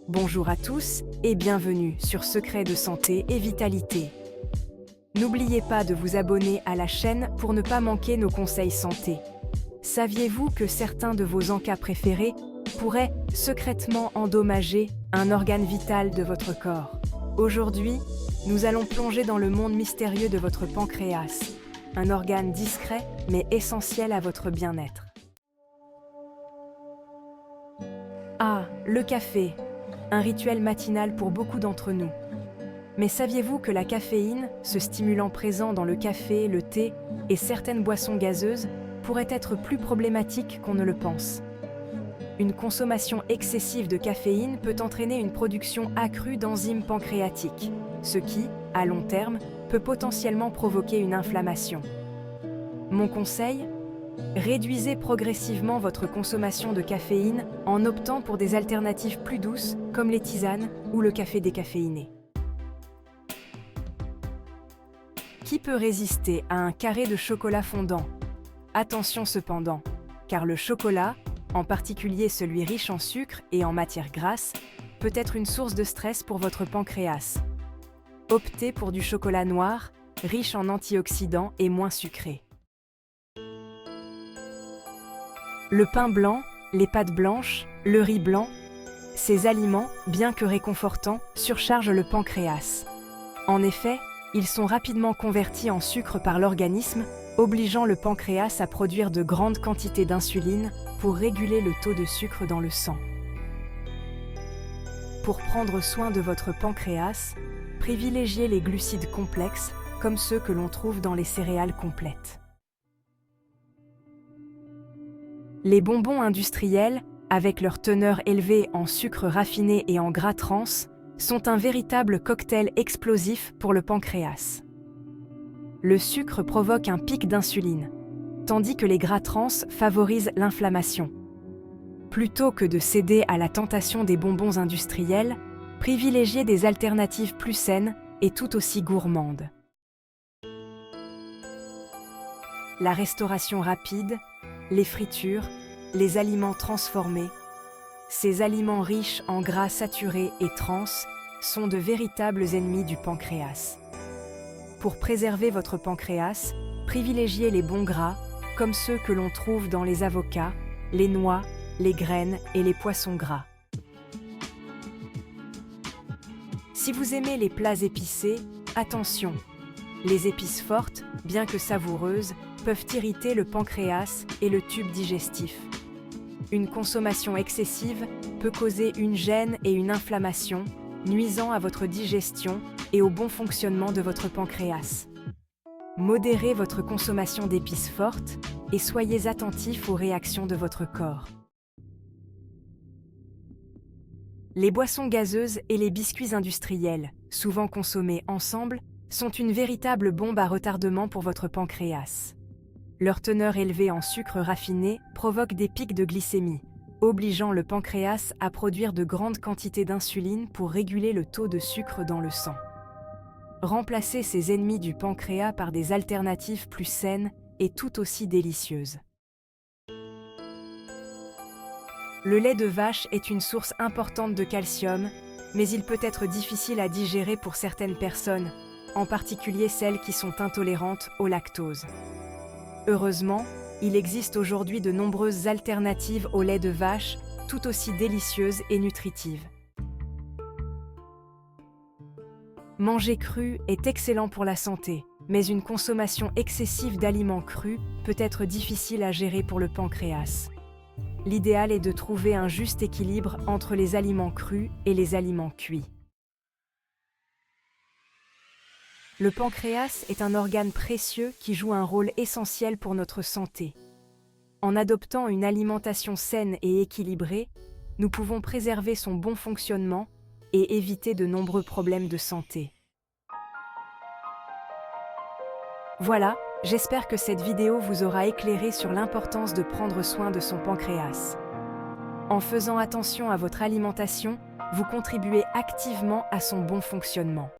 Bonjour à tous et bienvenue sur Secrets de santé et vitalité. N'oubliez pas de vous abonner à la chaîne pour ne pas manquer nos conseils santé. Saviez-vous que certains de vos encas préférés pourraient secrètement endommager un organe vital de votre corps? Aujourd'hui, nous allons plonger dans le monde mystérieux de votre pancréas, un organe discret mais essentiel à votre bien-être. Ah, le café, un rituel matinal pour beaucoup d'entre nous. Mais saviez-vous que la caféine, ce stimulant présent dans le café, le thé et certaines boissons gazeuses, pourrait être plus problématique qu'on ne le pense? Une consommation excessive de caféine peut entraîner une production accrue d'enzymes pancréatiques, ce qui, à long terme, peut potentiellement provoquer une inflammation. Mon conseil ? Réduisez progressivement votre consommation de caféine en optant pour des alternatives plus douces comme les tisanes ou le café décaféiné. Qui peut résister à un carré de chocolat fondant? Attention cependant, car le chocolat, en particulier celui riche en sucre et en matières grasses, peut être une source de stress pour votre pancréas. Optez pour du chocolat noir, riche en antioxydants et moins sucré. Le pain blanc, les pâtes blanches, le riz blanc, ces aliments, bien que réconfortants, surchargent le pancréas. En effet, ils sont rapidement convertis en sucre par l'organisme, obligeant le pancréas à produire de grandes quantités d'insuline pour réguler le taux de sucre dans le sang. Pour prendre soin de votre pancréas, privilégiez les glucides complexes, comme ceux que l'on trouve dans les céréales complètes. Les bonbons industriels, avec leur teneur élevée en sucre raffiné et en gras trans, sont un véritable cocktail explosif pour le pancréas. Le sucre provoque un pic d'insuline, tandis que les gras trans favorisent l'inflammation. Plutôt que de céder à la tentation des bonbons industriels, privilégiez des alternatives plus saines et tout aussi gourmandes. La restauration rapide, les fritures, les aliments transformés. Ces aliments riches en gras saturés et trans sont de véritables ennemis du pancréas. Pour préserver votre pancréas, privilégiez les bons gras, comme ceux que l'on trouve dans les avocats, les noix, les graines et les poissons gras. Si vous aimez les plats épicés, attention! Les épices fortes, bien que savoureuses, peuvent irriter le pancréas et le tube digestif. Une consommation excessive peut causer une gêne et une inflammation, nuisant à votre digestion et au bon fonctionnement de votre pancréas. Modérez votre consommation d'épices fortes et soyez attentifs aux réactions de votre corps. Les boissons gazeuses et les biscuits industriels, souvent consommés ensemble, sont une véritable bombe à retardement pour votre pancréas. Leur teneur élevée en sucre raffiné provoque des pics de glycémie, obligeant le pancréas à produire de grandes quantités d'insuline pour réguler le taux de sucre dans le sang. Remplacez ces ennemis du pancréas par des alternatives plus saines et tout aussi délicieuses. Le lait de vache est une source importante de calcium, mais il peut être difficile à digérer pour certaines personnes, en particulier celles qui sont intolérantes au lactose. Heureusement, il existe aujourd'hui de nombreuses alternatives au lait de vache, tout aussi délicieuses et nutritives. Manger cru est excellent pour la santé, mais une consommation excessive d'aliments crus peut être difficile à gérer pour le pancréas. L'idéal est de trouver un juste équilibre entre les aliments crus et les aliments cuits. Le pancréas est un organe précieux qui joue un rôle essentiel pour notre santé. En adoptant une alimentation saine et équilibrée, nous pouvons préserver son bon fonctionnement et éviter de nombreux problèmes de santé. Voilà, j'espère que cette vidéo vous aura éclairé sur l'importance de prendre soin de son pancréas. En faisant attention à votre alimentation, vous contribuez activement à son bon fonctionnement.